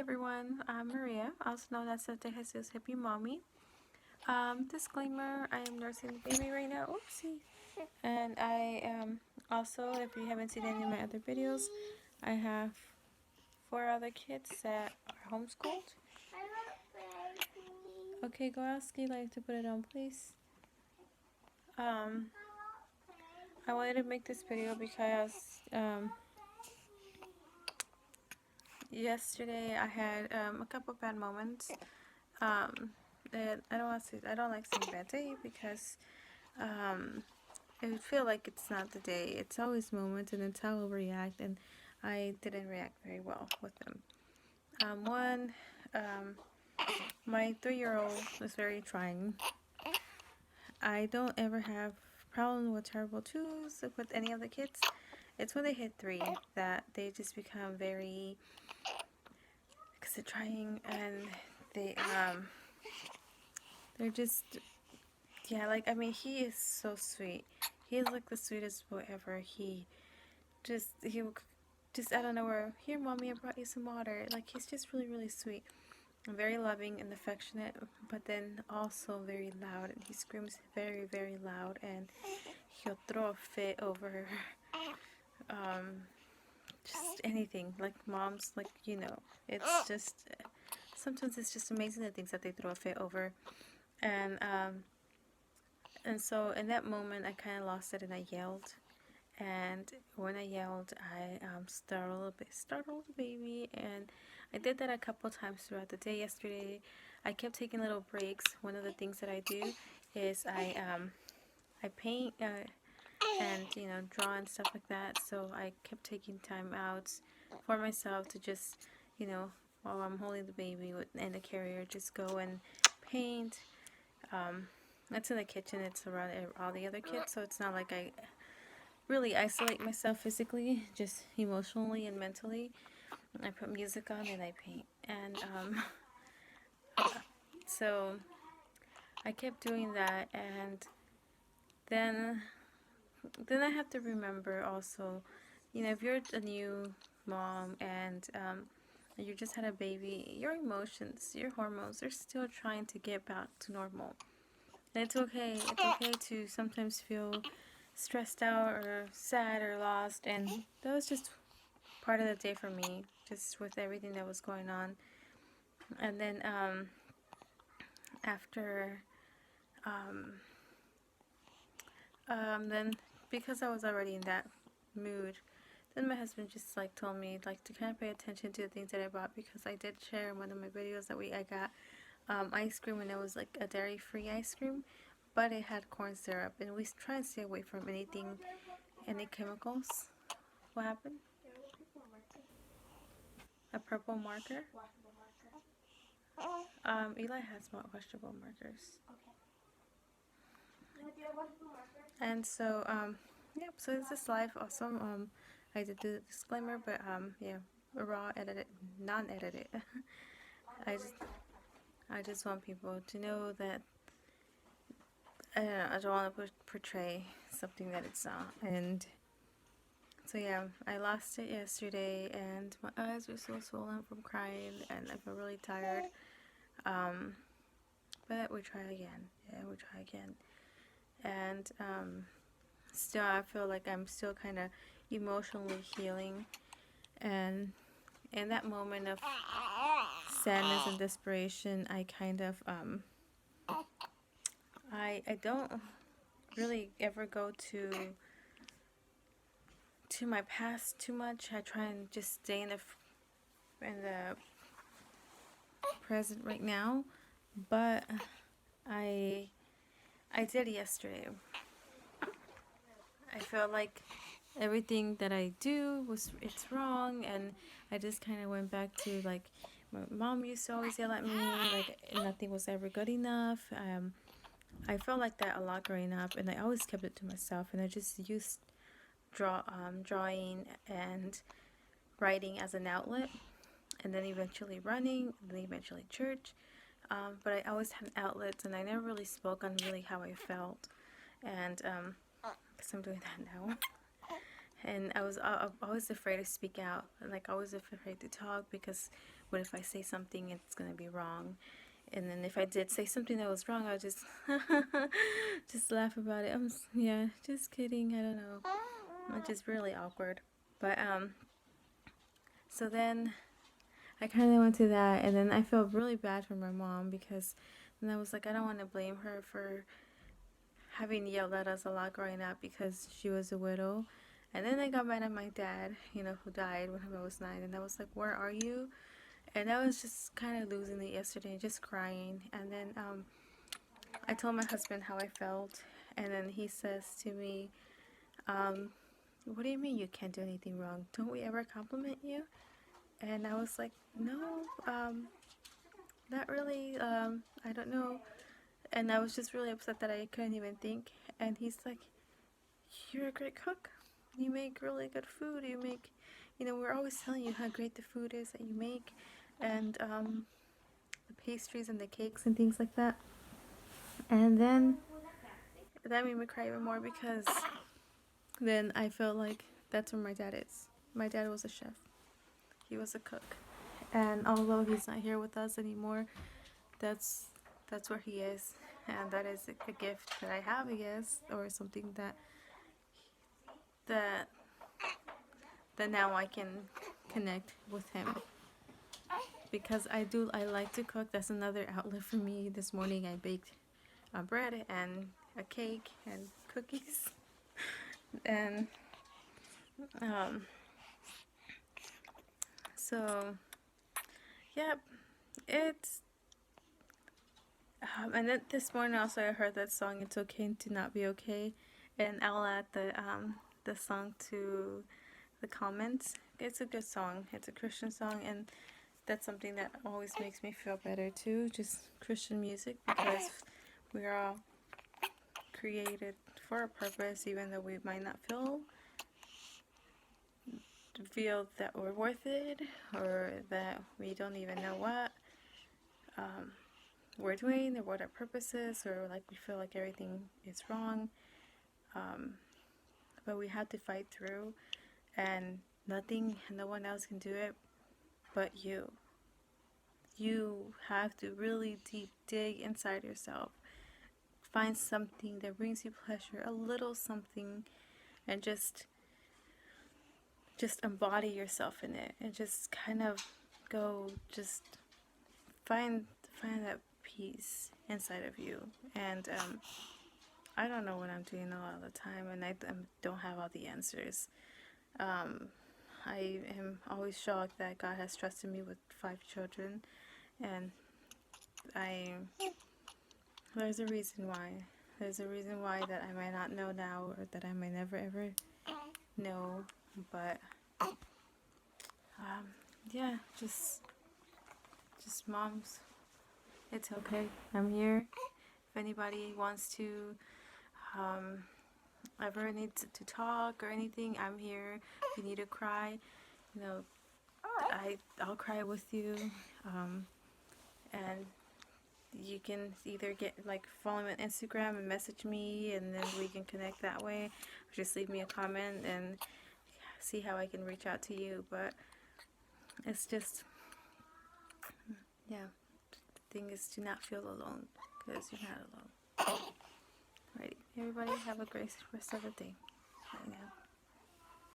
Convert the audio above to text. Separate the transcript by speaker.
Speaker 1: everyone, I'm Maria, also known as Santa Jesus Hippie Mommy. Disclaimer, I am nursing the baby right now, oopsie. And I also, if you haven't seen any of my other videos, I have 4 other kids that are homeschooled. Okay, go ask Eli to put it on, please. I wanted to make this video because yesterday I had a couple bad moments. That I don't like saying bad day because I feel like it's not the day. It's always moments, and it's how I'll react, and I didn't react very well with them. One, my 3-year-old is very trying. I don't ever have problem with terrible twos with any of the kids. It's when they hit 3 that they just become very, because they're trying, and they're just, yeah, like, I mean, he is so sweet. He is like the sweetest boy ever. He will just out of nowhere, here mommy, I brought you some water. Like, he's just really, really sweet. Very loving and affectionate, but then also very loud. And he screams very, very loud, and he'll throw a fit over just anything. Like moms, like, it's just, sometimes it's just amazing the things that they throw a fit over. And so in that moment, I kind of lost it, and I yelled. And when I yelled, I startled the baby, and I did that a couple times throughout the day yesterday. I kept taking little breaks. One of the things that I do is I paint and draw and stuff like that. So I kept taking time out for myself to just while I'm holding the baby in the carrier, just go and paint. That's in the kitchen. It's around all the other kids, so it's not like I really isolate myself physically, just emotionally and mentally. I put music on and I paint. And so I kept doing that, and then I have to remember also, if you're a new mom and you just had a baby, your emotions, your hormones, they're still trying to get back to normal. And it's okay. It's okay to sometimes feel stressed out or sad or lost, and that was just part of the day for me, just with everything that was going on. And then after then, because I was already in that mood, then my husband just like told me like to kind of pay attention to the things that I bought, because I did share in one of my videos that I got ice cream, and it was like a dairy-free ice cream, but it had corn syrup, and we try and stay away from any chemicals. What happened? A purple marker? Eli has washable markers. And so, yep, so this is live also. I did the disclaimer, but yeah, raw edited, non-edited. I just want people to know that I don't want to portray something that it's not. And so yeah, I lost it yesterday, and my eyes are so swollen from crying, and I feel really tired. But we try again. Yeah, we try again. And still, I feel like I'm still kind of emotionally healing. And in that moment of sadness and desperation, I kind of I don't really ever go to my past too much. I try and just stay in the present right now, but I did yesterday. I felt like everything that I do it's wrong, and I just kind of went back to like my mom used to always yell at me, like nothing was ever good enough. I felt like that a lot growing up, and I always kept it to myself, and I just used drawing and writing as an outlet, and then eventually running, and then eventually church. But I always had outlets, and I never really spoke on really how I felt, and because I'm doing that now. And I was always afraid to speak out, like I was afraid to talk because what if I say something it's gonna be wrong? And then if I did say something that was wrong, I would just just laugh about it. Yeah, just kidding. I don't know. It's just really awkward. But so then I kind of went to that, and then I felt really bad for my mom because then I was like, I don't want to blame her for having yelled at us a lot growing up because she was a widow. And then I got mad at my dad, who died when I was 9, and I was like, where are you? And I was just kind of losing it yesterday, just crying. And then I told my husband how I felt, and then he says to me, what do you mean you can't do anything wrong? Don't we ever compliment you? And I was like, no, not really. I don't know. And I was just really upset that I couldn't even think. And he's like, you're a great cook. You make really good food. We're always telling you how great the food is that you make, and the pastries and the cakes and things like that. And then that made me cry even more because then I felt like that's where my dad is. My dad was a chef. He was a cook. And although he's not here with us anymore, that's where he is. And that is a gift that I have, I guess, or something that that now I can connect with him. Because I like to cook. That's another outlet for me. This morning I baked a bread and a cake and cookies. And so yeah, it's and then this morning also I heard that song "It's Okay to Not Be Okay," and I'll add the song to the comments. It's a good song. It's a Christian song, and that's something that always makes me feel better too. Just Christian music, because we're all created for a purpose, even though we might not feel that we're worth it, or that we don't even know what we're doing or what our purpose is, or like we feel like everything is wrong, but we have to fight through, and no one else can do it but you have to really deep dig inside yourself, find something that brings you pleasure, a little something, and just embody yourself in it, and just kind of go, just find that peace inside of you. And I don't know what I'm doing a lot of the time, and I don't have all the answers. I am always shocked that God has trusted me with 5 children, and there's a reason why. There's a reason why that I might not know now, or that I might never ever know. But yeah, just moms, it's okay. I'm here. If anybody wants to ever need to talk or anything, I'm here. If you need to cry, I'll cry with you. And you can either follow me on Instagram and message me, and then we can connect that way, or just leave me a comment and see how I can reach out to you. But it's just, yeah, the thing is to not feel alone, because you're not alone. Alrighty, everybody, have a great rest of the day. Bye now.